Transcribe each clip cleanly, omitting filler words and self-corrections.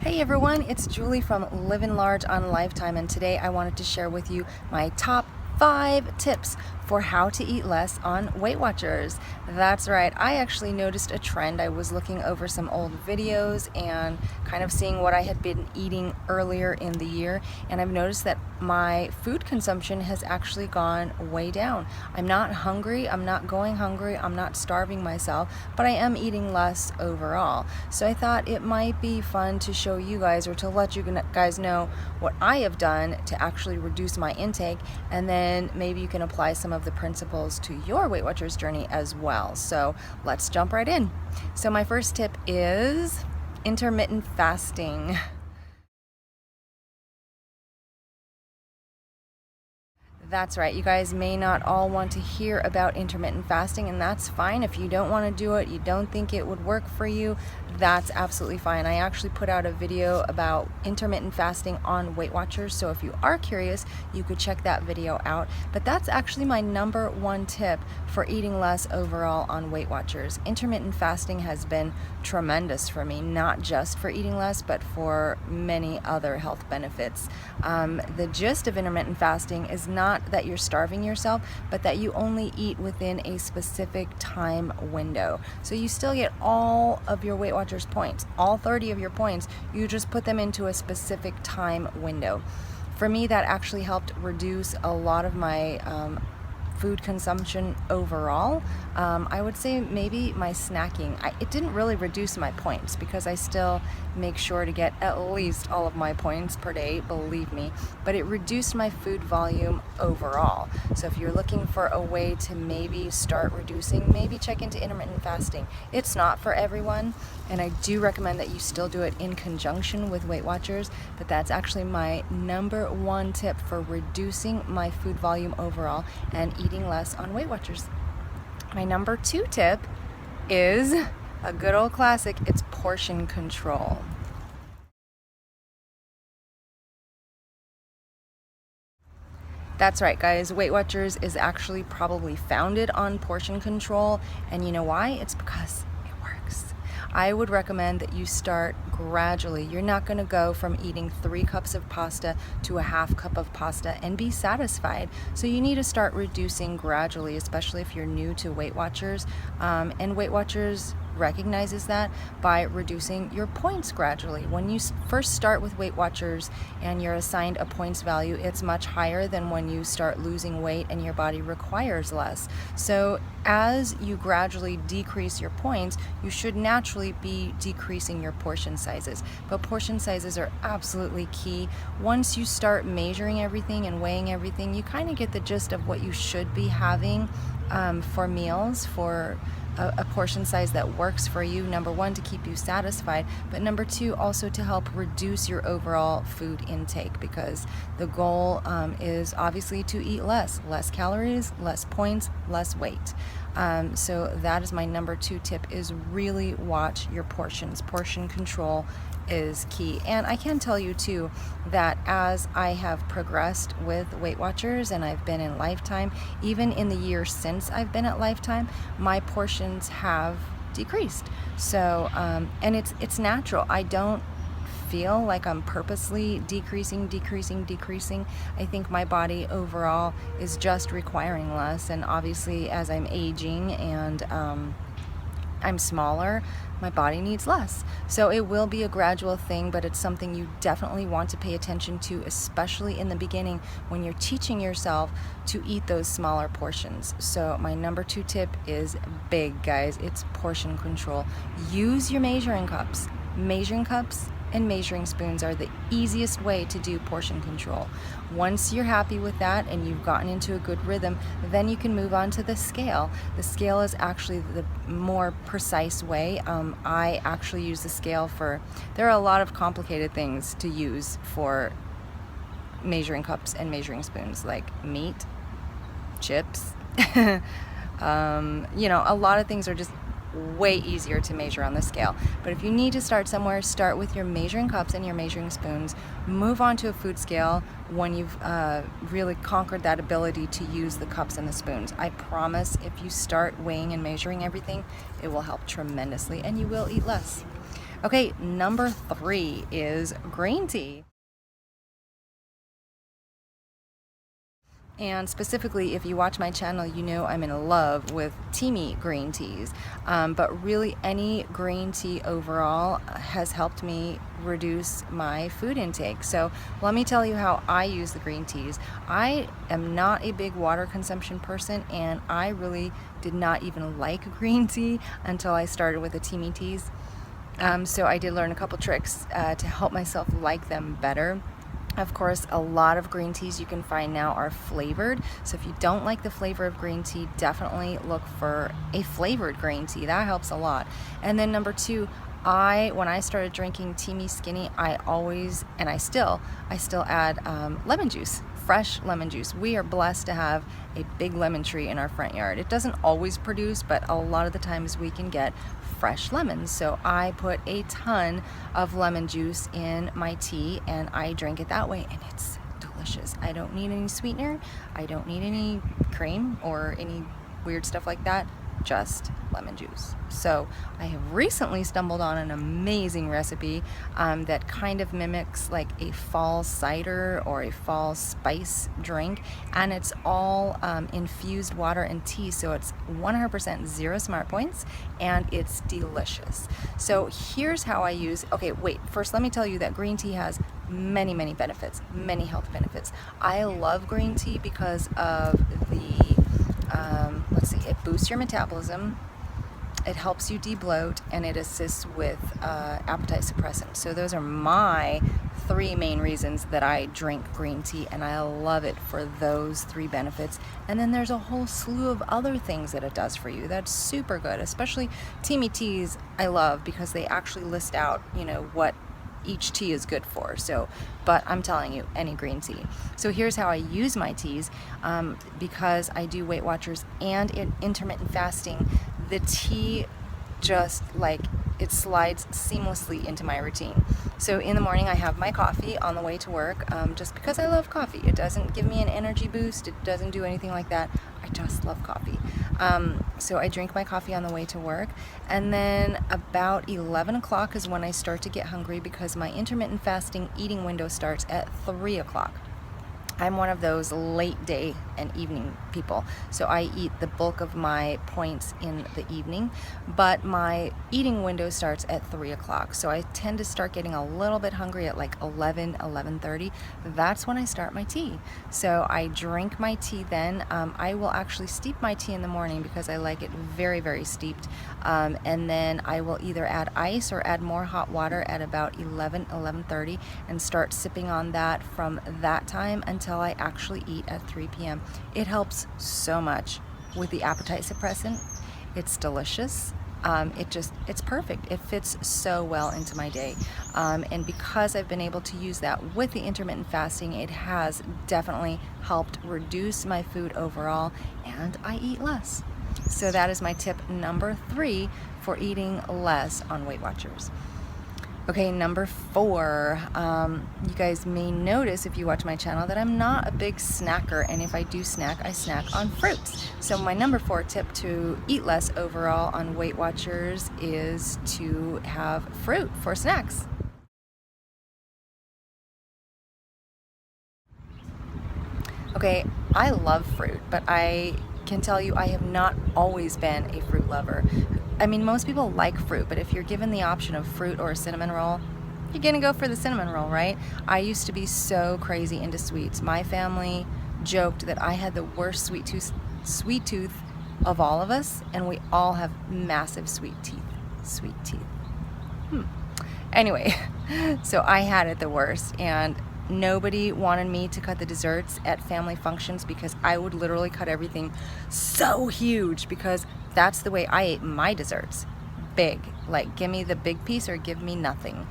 Hey everyone, it's Julie from Living Large on Lifetime, and today I wanted to share with you my top 5 tips for how to eat less on Weight Watchers. That's right, I actually noticed a trend. I was looking over some old videos and kind of seeing what I had been eating earlier in the year, and I've noticed that my food consumption has actually gone way down. I'm not hungry, I'm not going hungry, I'm not starving myself, but I am eating less overall. So I thought it might be fun to show you guys, or to let you guys know what I have done to actually reduce my intake, and then maybe you can apply some of the principles to your Weight Watchers journey as well. So let's jump right in. So my first tip is intermittent fasting. That's right, you guys may not all want to hear about intermittent fasting, and that's fine. If you don't want to do it, you don't think it would work for you, that's absolutely fine. I actually put out a video about intermittent fasting on Weight Watchers, so if you are curious, you could check that video out. But that's actually my number 1 tip for eating less overall on Weight Watchers. Intermittent fasting has been tremendous for me, not just for eating less, but for many other health benefits. The gist of intermittent fasting is not that you're starving yourself, but that you only eat within a specific time window. So you still get all of your Weight Watchers points, all 30 of your points, you just put them into a specific time window. For me, that actually helped reduce a lot of my food consumption overall. I would say maybe my snacking, it didn't really reduce my points because I still make sure to get at least all of my points per day, believe me, but it reduced my food volume overall. So if you're looking for a way to maybe start reducing, maybe check into intermittent fasting. It's not for everyone, and I do recommend that you still do it in conjunction with Weight Watchers, but that's actually my number 1 tip for reducing my food volume overall and eating less on Weight Watchers. My number 2 tip is a good old classic. It's portion control. That's right, guys. Weight Watchers is actually probably founded on portion control, and you know why? It's because it works. I would recommend that you start gradually. You're not going to go from eating 3 cups of pasta to a half cup of pasta and be satisfied. So you need to start reducing gradually, especially if you're new to Weight Watchers. And Weight Watchers recognizes that by reducing your points gradually. When you first start with Weight Watchers and you're assigned a points value, it's much higher than when you start losing weight and your body requires less. So as you gradually decrease your points, you should naturally be decreasing your portion sizes. But portion sizes are absolutely key. Once you start measuring everything and weighing everything, you kind of get the gist of what you should be having for meals, for a portion size that works for you. Number 1, to keep you satisfied, but number 2, also to help reduce your overall food intake, because the goal is obviously to eat less calories, less points, less weight. So that is my number 2 tip, is really watch your portions. Portion control is key. And I can tell you too that as I have progressed with Weight Watchers and I've been in Lifetime, even in the year since I've been at Lifetime, my portions have decreased. So and it's natural. I don't feel like I'm purposely decreasing. I think my body overall is just requiring less, and obviously as I'm aging and I'm smaller, my body needs less. So it will be a gradual thing, but it's something you definitely want to pay attention to, especially in the beginning when you're teaching yourself to eat those smaller portions. So my number 2 tip is big, guys. It's portion control. Use your measuring cups. Measuring cups and measuring spoons are the easiest way to do portion control. Once you're happy with that and you've gotten into a good rhythm, then you can move on to the scale. The scale is actually the more precise way. I actually use the scale for, there are a lot of complicated things to use for measuring cups and measuring spoons, like meat, chips, a lot of things are just way easier to measure on the scale. But if you need to start somewhere, start with your measuring cups and your measuring spoons. Move on to a food scale when you've really conquered that ability to use the cups and the spoons. I promise if you start weighing and measuring everything, it will help tremendously and you will eat less. Okay, number 3 is green tea. And specifically, if you watch my channel, you know I'm in love with Teami green teas. But really, any green tea overall has helped me reduce my food intake. So let me tell you how I use the green teas. I am not a big water consumption person, and I really did not even like green tea until I started with the Teami teas. So I did learn a couple tricks to help myself like them better. Of course, a lot of green teas you can find now are flavored. So if you don't like the flavor of green tea, definitely look for a flavored green tea. That helps a lot. And then number 2, when I started drinking Teami Skinny, I always, and I still add lemon juice, fresh lemon juice. We are blessed to have a big lemon tree in our front yard. It doesn't always produce, but a lot of the times we can get fresh lemons. So I put a ton of lemon juice in my tea and I drink it that way, and it's delicious. I don't need any sweetener. I don't need any cream or any weird stuff like that. Just lemon juice. So I have recently stumbled on an amazing recipe that kind of mimics like a fall cider or a fall spice drink, and it's all infused water and tea, so it's 100% zero smart points, and it's delicious. So here's how I use, okay, wait, first let me tell you that green tea has many benefits, many health benefits. I love green tea because of the let's see, it boosts your metabolism, it helps you debloat, and it assists with appetite suppressant. So those are my 3 main reasons that I drink green tea, and I love it for those 3 benefits. And then there's a whole slew of other things that it does for you that's super good, especially Teami teas I love because they actually list out, you know, what each tea is good for. So, but I'm telling you, any green tea. So here's how I use my teas. Because I do Weight Watchers and intermittent fasting, the tea just like it slides seamlessly into my routine. So in the morning I have my coffee on the way to work, just because I love coffee. It doesn't give me an energy boost, it doesn't do anything like that. I just love coffee. So I drink my coffee on the way to work, and then about 11 o'clock is when I start to get hungry because my intermittent fasting eating window starts at 3 o'clock. I'm one of those late day and evening people, so I eat the bulk of my points in the evening, but my eating window starts at 3 o'clock, so I tend to start getting a little bit hungry at like 11:30. That's when I start my tea. So I drink my tea then. I will actually steep my tea in the morning because I like it very steeped, and then I will either add ice or add more hot water at about 11:30 and start sipping on that from that time until I actually eat at 3 p.m. It helps so much with the appetite suppressant. It's delicious. It's perfect. It fits so well into my day. And because I've been able to use that with the intermittent fasting, it has definitely helped reduce my food overall, and I eat less. So that is my tip number 3 for eating less on Weight Watchers. Okay, number 4, you guys may notice if you watch my channel that I'm not a big snacker, and if I do snack, I snack on fruits. So my number 4 tip to eat less overall on Weight Watchers is to have fruit for snacks. Okay, I love fruit, but I can tell you I have not always been a fruit lover. I mean, most people like fruit, but if you're given the option of fruit or a cinnamon roll, you're gonna go for the cinnamon roll, right? I used to be so crazy into sweets. My family joked that I had the worst sweet tooth of all of us, and we all have massive sweet teeth. Anyway, so I had it the worst, and nobody wanted me to cut the desserts at family functions because I would literally cut everything so huge, because that's the way I ate my desserts. Big, like give me the big piece or give me nothing.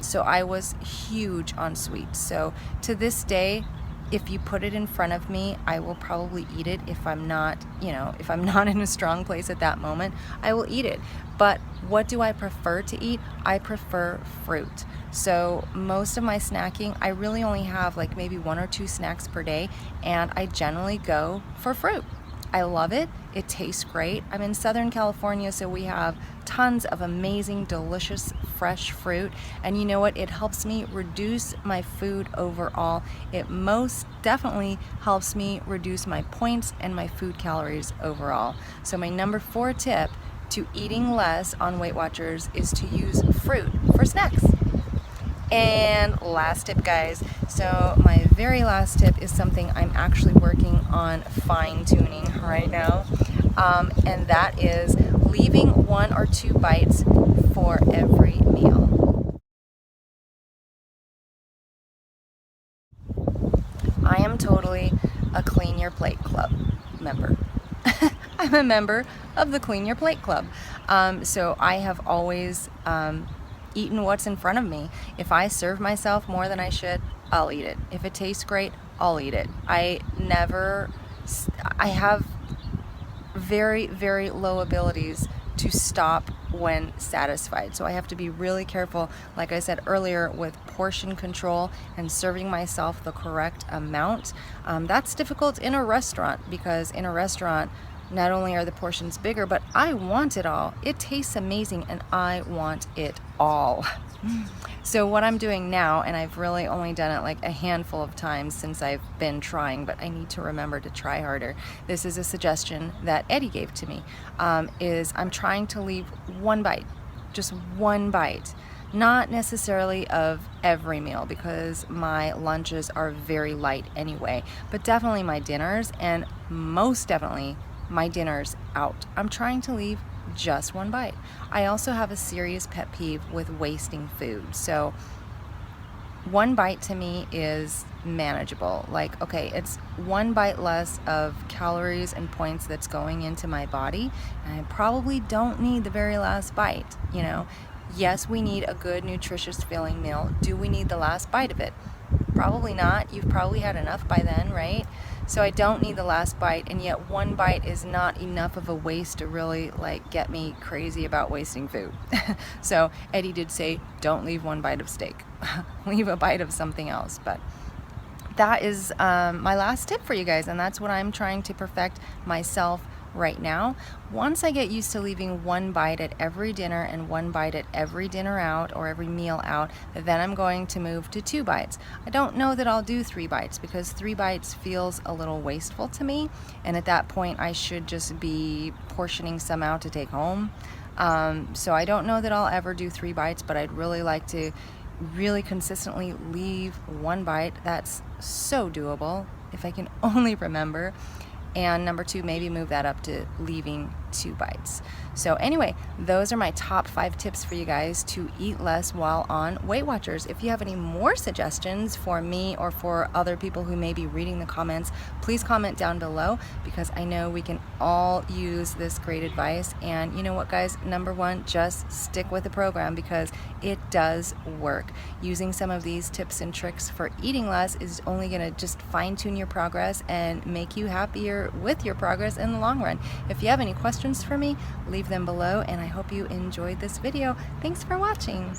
So I was huge on sweets. So to this day, if you put it in front of me, I will probably eat it. If I'm not, if I'm not in a strong place at that moment, I will eat it. But what do I prefer to eat? I prefer fruit. So most of my snacking, I really only have like maybe 1 or 2 snacks per day, and I generally go for fruit. I love it. It tastes great. I'm in Southern California, so we have tons of amazing, delicious, fresh fruit. And you know what? It helps me reduce my food overall. It most definitely helps me reduce my points and my food calories overall. So my number 4 tip to eating less on Weight Watchers is to use fruit for snacks. And last tip, guys. So my very last tip is something I'm actually working on fine-tuning right now, and that is leaving 1 or 2 bites for every meal. I am totally a Clean Your Plate Club member. I'm a member of the Clean Your Plate Club. So I have always eaten what's in front of me. If I serve myself more than I should, I'll eat it. If it tastes great, I'll eat it. I have very, very low abilities to stop when satisfied. So I have to be really careful, like I said earlier, with portion control and serving myself the correct amount. That's difficult in a restaurant, because in a restaurant, not only are the portions bigger, but I want it all. It tastes amazing and I want it all. So what I'm doing now, and I've really only done it like a handful of times since I've been trying, but I need to remember to try harder. This is a suggestion that Eddie gave to me, is I'm trying to leave 1 bite, just 1 bite. Not necessarily of every meal, because my lunches are very light anyway, but definitely my dinners, and most definitely my dinners out. I'm trying to leave just 1 bite. I also have a serious pet peeve with wasting food. So 1 bite to me is manageable. Like, okay, it's 1 bite less of calories and points that's going into my body, and I probably don't need the very last bite, you know. Yes, we need a good, nutritious filling meal. Do we need the last bite of it? Probably not. You've probably had enough by then, right? So I don't need the last bite, and yet 1 bite is not enough of a waste to really like get me crazy about wasting food. So Eddie did say, don't leave 1 bite of steak. Leave a bite of something else. But that is my last tip for you guys, and that's what I'm trying to perfect myself right now. Once I get used to leaving 1 bite at every dinner and 1 bite at every dinner out or every meal out, then I'm going to move to 2 bites. I don't know that I'll do 3 bites, because 3 bites feels a little wasteful to me, and at that point I should just be portioning some out to take home. So I don't know that I'll ever do 3 bites, but I'd really like to really consistently leave 1 bite. That's so doable if I can only remember. And number 2, maybe move that up to leaving 2 bites. So anyway, those are my top 5 tips for you guys to eat less while on Weight Watchers. If you have any more suggestions for me or for other people who may be reading the comments, please comment down below, because I know we can all use this great advice. And you know what, guys? Number 1, just stick with the program, because it does work. Using some of these tips and tricks for eating less is only going to just fine-tune your progress and make you happier with your progress in the long run. If you have any questions for me, leave them below, and I hope you enjoyed this video. Thanks for watching.